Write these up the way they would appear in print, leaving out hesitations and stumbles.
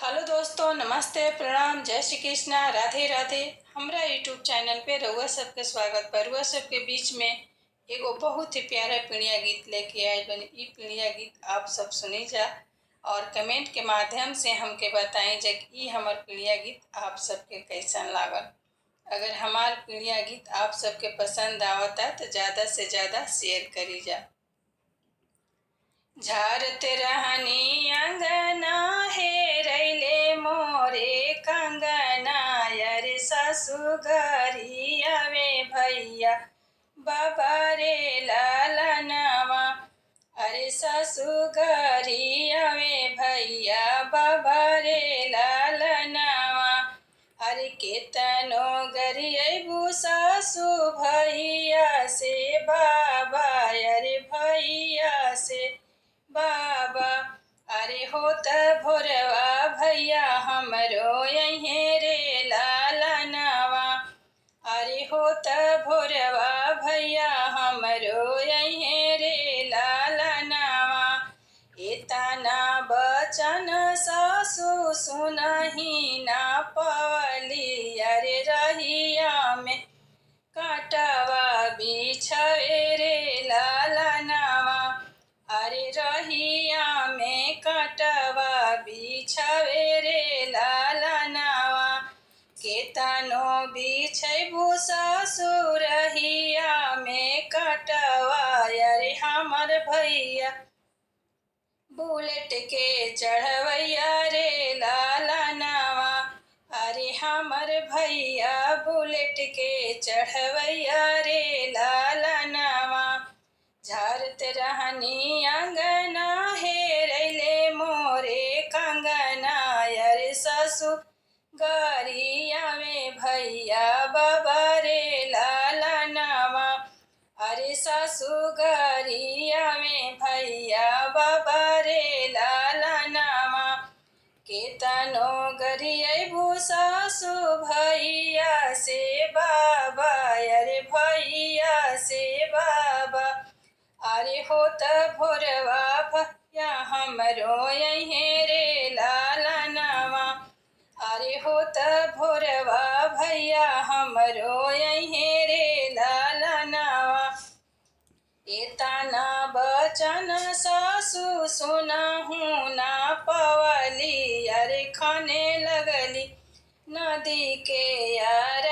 Hello दोस्तों, नमस्ते, प्रणाम, जय श्री कृष्णा, राधे राधे। हमरा यूट्यूब चैनल पे रउआ सबके स्वागत बा। रउआ सबके बीच में एगो बहुत ही प्यारा पीड़िया गीत लेके आए बनी। ई पीड़िया गीत आप सब सुनी जा और कमेंट के माध्यम से हमके बताएं जा कि ई हमर पीड़िया गीत आप सबके कैसन लागल। अगर हमार पीड़िया गीत आप सबके पसंद आवता तो ज़्यादा से ज़्यादा शेयर करी जा। झारत रहनी अंगना हेरैले मोरे कंगना, अरे ससुगरी आवे भैया बाबा रे लालनवा। अरे ससुगरी आवे भैया बाबा रे लालनवा। अरे केतनो गरियबू सासु भैया से बाबा, अरे भैया से बाबा। अरे होत भोरवा भैया हमरो यहीं रे लालनवा। अरे होत भोरवा भैया हमरो यहीं रे लालनवा। एतना बचन सासु सुनहि ना पवली, अरे रहिया में कांटवा बिछावे रे लालनवा। अरे रहिया में कांटवा बिछावे रे लालनवा। केतनो बिछैबू सासु रहिया में कांटवा, अरे हमर भैया बुलेट के चढ़वैया रे लालनवा। अरे हमर भैया बुलेट के चढ़वैया रे लालनवा। झारत रहनी अंगना हेरैले मोरे कंगना, अरे ससु गरिया में भैया बाबा रे लालनवा। अरे ससुगरिया में भैया बाबा रे लालनवा। केतनो गरियबू सासु भैया से बाबा, अरे भैया से बाबा। अरे होत भोरवा भैया हमरो यहीं रे लालनवा। अरे होत भोरवा भैया हमरो यहीं रे लालनवा। एतना बचन सासु सुनहु ना पवली, अरे खाने लगली नदी के यार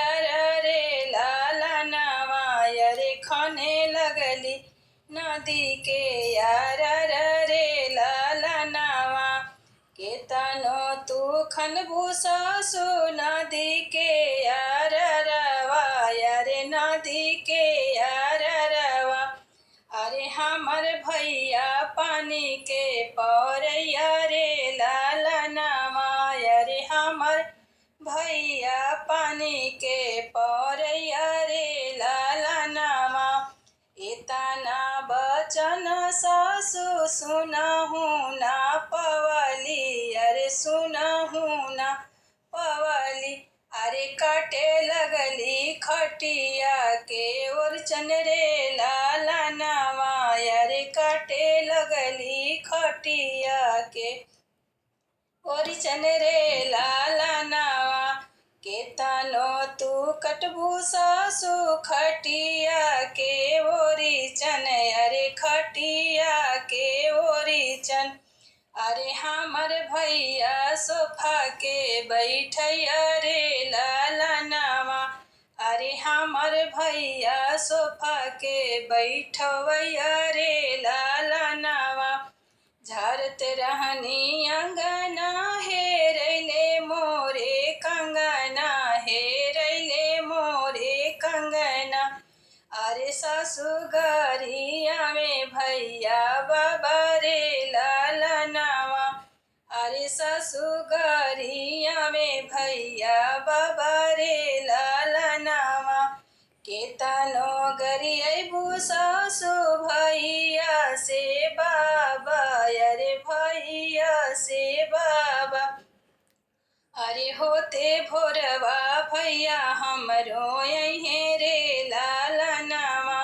रे लालनवा। अरे खाने लगली नदी के यार रे लालनवा। केतनो तू खनबू सासु नदी के यार रवा, अरे नदी के यार रवा। अरे हमर भैया पानी के पौरैया रे लालनवा। अरे हमर भैया पानी के पौरैया रे लालनवा। एतना बचन सासु सुनहु ना पवली, अरे सुनहु ना पवली। अरे काटे लगली खटिया के ओरचन रे लालनवा। अरे काटे लगली खटिया के ओरचन रे लालनवा। केतनो तू कटबू सासु खटिया के ओरिचन, अरे खटिया के ओरिचन। अरे हमर भैया सोफा के बैठैया रे लालनवा। अरे हमर भैया सोफा के बैठवैया रे लालनवा। झारत रहनी अंगना हेरैले मोरे कंगना, हेरैले मोरे कंगना। अरे ससुगरिया में भैया बाबा रे लालनवा। अरे ससुगरिया में भैया बाबा रे लालनवा। केतनो गरियबू सासु भैया से बाबा, अरे भैया से बाबा। अरे होते भोरवा भैया हमरो यहीं रे लालनवा।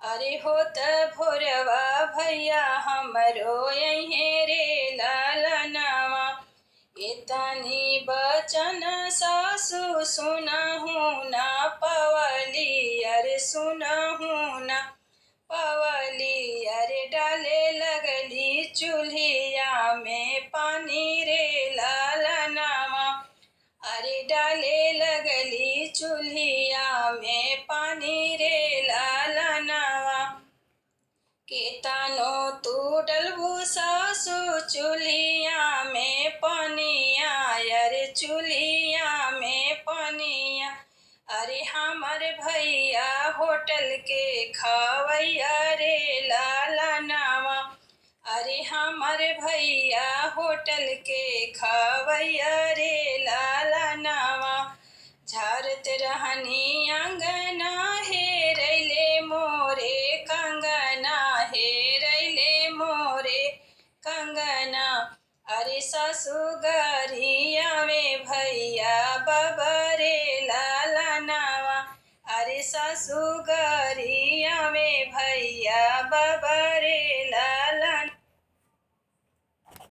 अरे होत भोरवा भैया हमरो यहीं रे लालनवा। एतनी बचन सासु सुनहु ना पवली, अरे सुनहु ना पवली। अरे डाले लगली चूल्हिया में पानी रे लालनवा, अरे डाले लगली चूल्हिया में पानी रे लालनवा। केतनो तू डलबू सासु चूल्हिया में पनिया, अरे चूल्हिया में पनिया। अरे हमर भैया होटल के खवैया रे लालनवा, अरे हमर भैया होटल के खवैया रे लालनवा। झारत रहनी अंगना हेरैले मोरे कंगना, हेरैले मोरे कंगना। अरे ससुगरिया में भैया बबरे लालनवा, अरे ससुगरिया में भैया